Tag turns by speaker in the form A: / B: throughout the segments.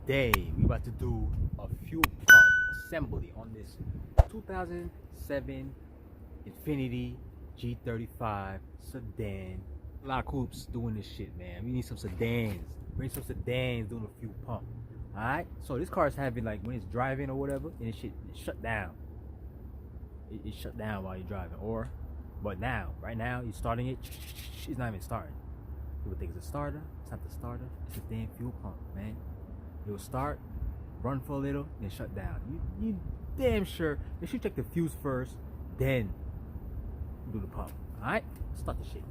A: Today we about to do a fuel pump assembly on this 2007 Infiniti G35 sedan. A lot of coops doing this shit, man. We need some sedans. Bring some sedans doing a fuel pump. Alright? So this car is having, like, when it's driving or whatever, and it shut down. It shut down while you're driving. But now, right now, you're starting it, it's not even starting. People think it's a starter. It's not the starter. It's a damn fuel pump, man. It will start, run for a little, then shut down. You damn sure. They should check the fuse first, then do the pump. Alright? Start the shit.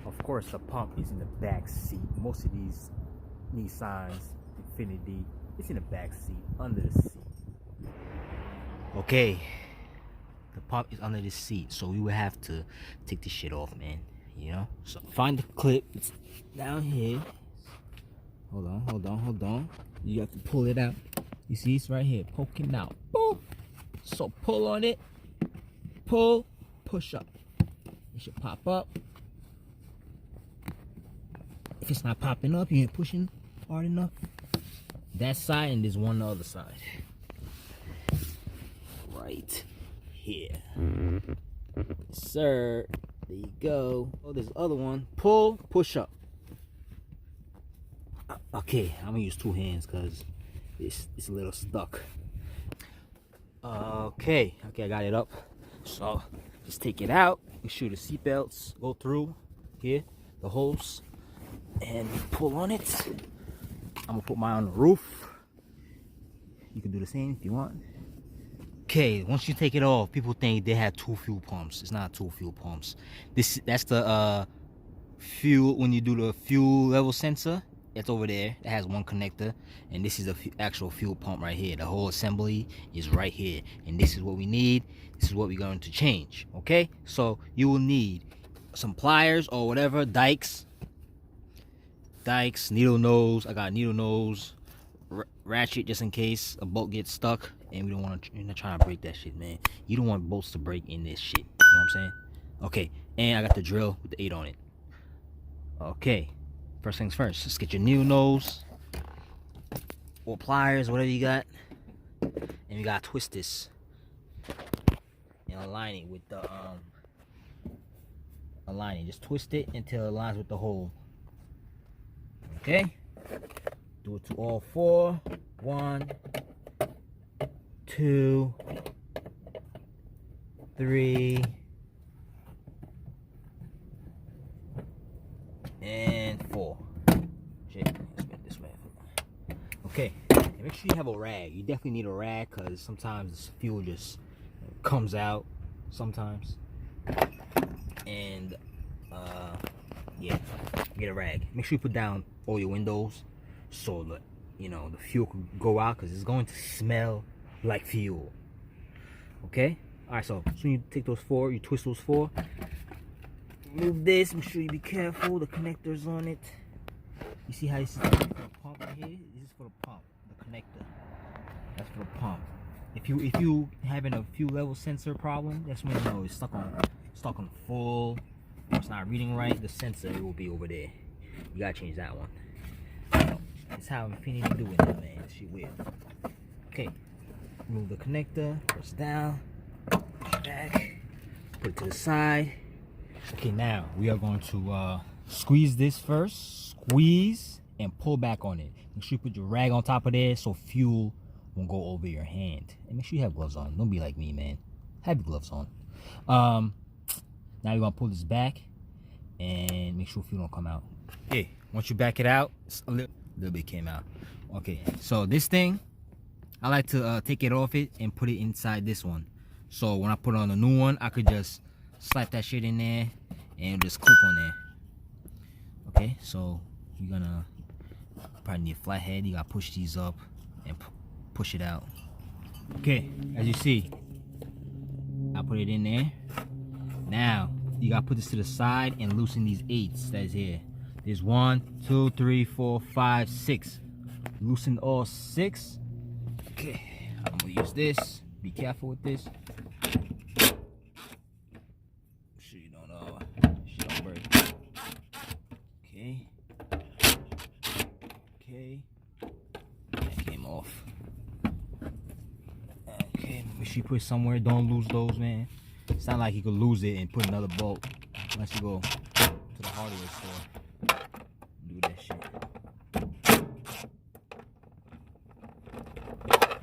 A: Of course, the pump is in the back seat. Most of these Nissans, Infiniti, it's in the back seat, under the seat. Okay. The pump is under the seat, so we would have to take this shit off, man. You know? So find the clip. It's down here. Hold on. You have to pull it out. You see, it's right here, poking out. Boom. So pull on it. Pull. Push up. It should pop up. If it's not popping up, you ain't pushing hard enough. That side, and there's one on the other side. Right here. Yes, sir. There you go. Oh, there's the other one. Pull. Push up. Okay, I'm gonna use two hands because it's a little stuck. Okay, I got it up. So just take it out. Make sure the seat belts go through here, the holes, and pull on it. I'm gonna put mine on the roof. You can do the same if you want. Okay, once you take it off, people think they have two fuel pumps. It's not two fuel pumps. That's the fuel when you do the fuel level sensor. It's over there. It has one connector, and this is the actual fuel pump right here. The whole assembly is right here, and this is what we need. This is what we're going to change. Okay, so you will need some pliers or whatever, dikes, needle nose. I got needle nose, ratchet just in case a bolt gets stuck, and we don't want to. You're not trying to break that shit, man. You don't want bolts to break in this shit. You know what I'm saying? Okay, and I got the drill with the 8 on it. Okay. First things first, just get your needle nose or pliers, whatever you got, and you gotta twist this and align it with the just twist it until it aligns with the hole. Okay, do it to all 4. 1, 2, 3, and 4. Shit, let's put it this way. Okay, and make sure you have a rag. You definitely need a rag because sometimes this fuel just comes out sometimes. And yeah, get a rag. Make sure you put down all your windows so that the fuel can go out, because it's going to smell like fuel. Okay, all right. So you take those 4, you twist those 4. Move this, make sure you be careful. The connector's on it. You see how this is for the pump right here? This is for the pump, the connector. That's for the pump. If you having a fuel level sensor problem, that's when you know it's stuck on full, or it's not reading right. The sensor will be over there. You gotta change that one. That's how Infiniti do it now, man. This shit weird. Okay, move the connector, press down, push back, put it to the side. Okay, now we are going to squeeze this first. Squeeze and pull back on it. Make sure you put your rag on top of there so fuel won't go over your hand. And make sure you have gloves on. Don't be like me, man. Have your gloves on. Now you're going to pull this back and make sure fuel don't come out. Okay, once you back it out, it's a little bit came out. Okay, so this thing, I like to take it off it and put it inside this one. So when I put on a new one, I could just slap that shit in there and just clip on there. Okay, so you're gonna probably need a flat head. You gotta push these up and push it out. Okay, as you see, I put it in there. Now you gotta put this to the side and loosen these 8s that's here. There's 1, 2, 3, 4, 5, 6. Loosen all 6. Okay, I'm gonna use this. Be careful with this. Okay. sure you put it somewhere. Don't lose those, man. It's not like you could lose it and put another bolt unless you go to the hardware store. Do that shit.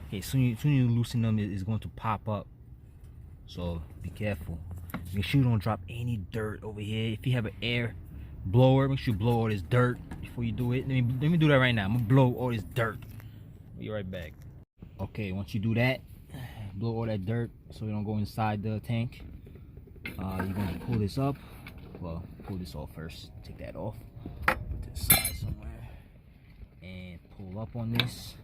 A: Okay, soon you loosen them, it's going to pop up. So be careful. Make sure you don't drop any dirt over here. If you have an air blower, make sure you blow all this dirt before you do it. Let me do that right now. I'm gonna blow all this dirt. Be right back. Okay, once you do that, blow all that dirt so you don't go inside the tank. You're going to pull this up. Well, pull this off first. Take that off. Put this side somewhere. And pull up on this.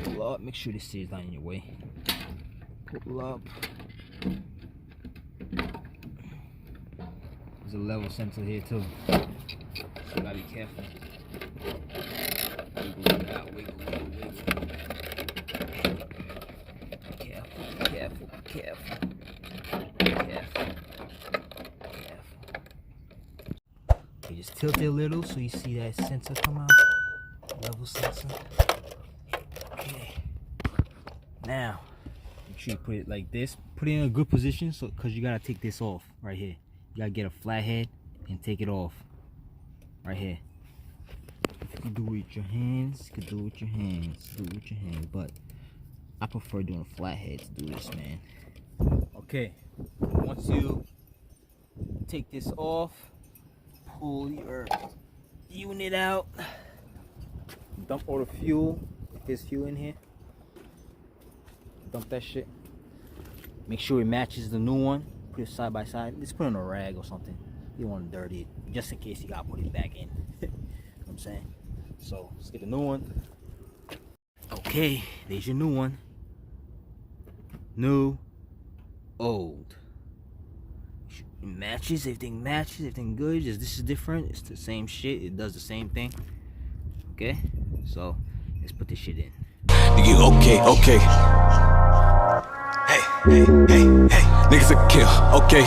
A: Pull up. Make sure this is not in your way. Pull up. There's a level sensor here too. So you gotta be careful. Wiggle. Careful. Okay, just tilt it a little so you see that sensor come out. Level sensor. Okay. Now, make sure you put it like this. Put it in a good position, so because you gotta take this off right here. You gotta get a flat head and take it off right here. You can do it with your hands. But I prefer doing a flat head to do this, man. Okay, once you take this off, pull your unit out, dump all the fuel. If there's fuel in here, dump that shit. Make sure it matches the new one. Put it side by side. Just put it on a rag or something. You don't want to dirty it, just in case you gotta put it back in. You know what I'm saying? So let's get the new one. Okay, there's your new one. New, old. It matches, everything good. Just this is different. It's the same shit. It does the same thing. Okay, so let's put this shit in.
B: Okay. Hey, niggas a kill, okay.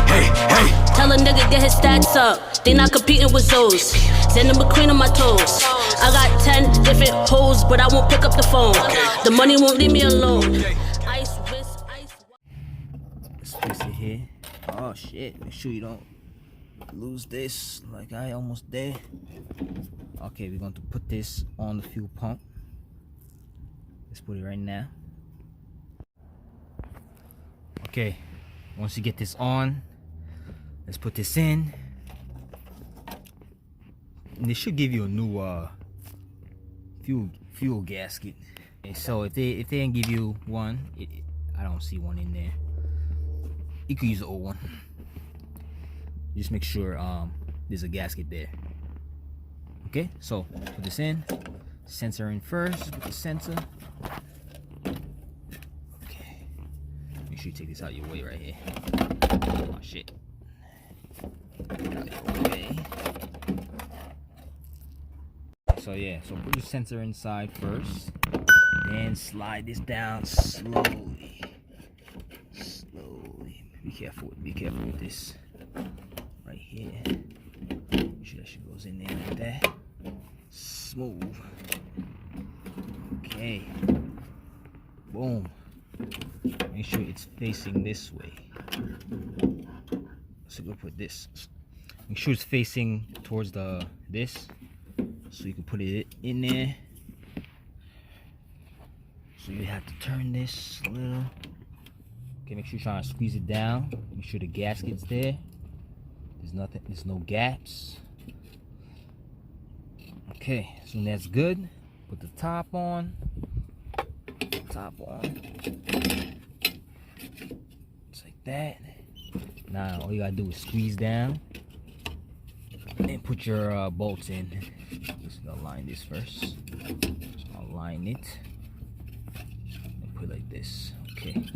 B: Hey.
C: Tell a nigga get his stats up. They not competing with those. Send them a queen on my toes. I got 10 different hoes, but I won't pick up the phone. The money won't leave me alone. Ice wrist, ice.
A: Let's fix it here. Oh shit! Make sure you don't lose this. Like I almost there. Okay, we're going to put this on the fuel pump. Let's put it right now. Okay, once you get this on, let's put this in. And they should give you a new fuel gasket. Okay, so if they didn't give you one, I don't see one in there. You could use the old one. Just make sure there's a gasket there. Okay, so put this in. Sensor in first. Put the sensor. Make sure you take this out your way right here. Oh shit. Okay. So yeah, so put your sensor inside first. Then slide this down slowly. Be careful with this. Right here. Make sure that shit goes in there like that. Smooth. Okay. Boom. Make sure it's facing this way. So go put this. Make sure it's facing towards this, so you can put it in there. So you have to turn this a little. Okay, make sure you're trying to squeeze it down. Make sure the gasket's there. There's no gaps. Okay, so that's good. Put the top on. Just like that. Now all you gotta do is squeeze down and put your bolts in. Just align this first. Align it and put it like this. Okay,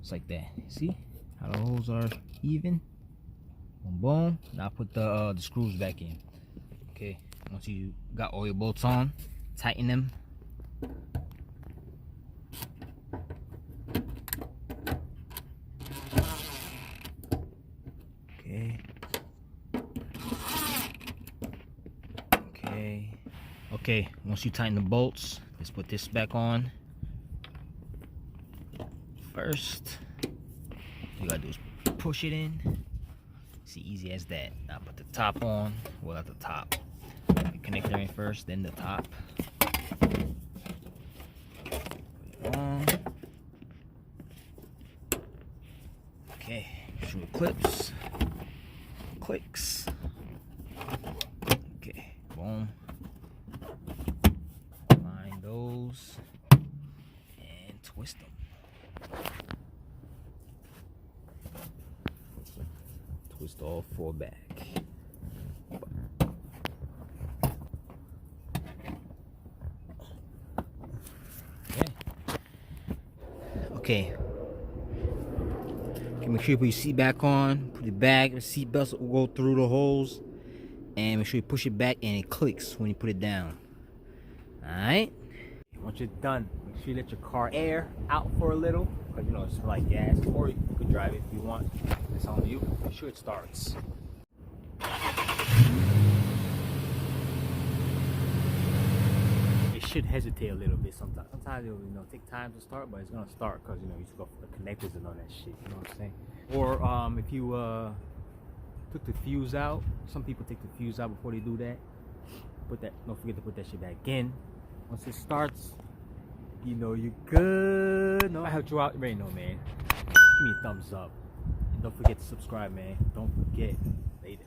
A: just like that. See how the holes are even? Boom. Now put the screws back in. Okay, once you got all your bolts on, tighten them. Okay, once you tighten the bolts, let's put this back on. first, you gotta do is push it in. It's easy as that. Now put the top on. Well, at the top. The connector in first, then the top. Put it on. Okay, screw clips. Clicks. Okay, boom. Line those and twist them. Twist all four back. Okay. Make sure you put your seat back on. Put it back. The seat belts will go through the holes. And make sure you push it back and it clicks when you put it down. Alright? Once you're done, make sure you let your car air out for a little. Because you know it's like gas. Or you can drive it if you want. It's on you. Make sure it starts. It should hesitate a little bit sometimes. Sometimes it'll take time to start, but it's gonna start because you just go for the connectors and all that shit. You know what I'm saying? Or if you took the fuse out, some people take the fuse out before they do that. Don't forget to put that shit back in. Once it starts, you know you're good. No, I helped you out. You already know, man. Give me a thumbs up. And don't forget to subscribe, man. Don't forget. Later.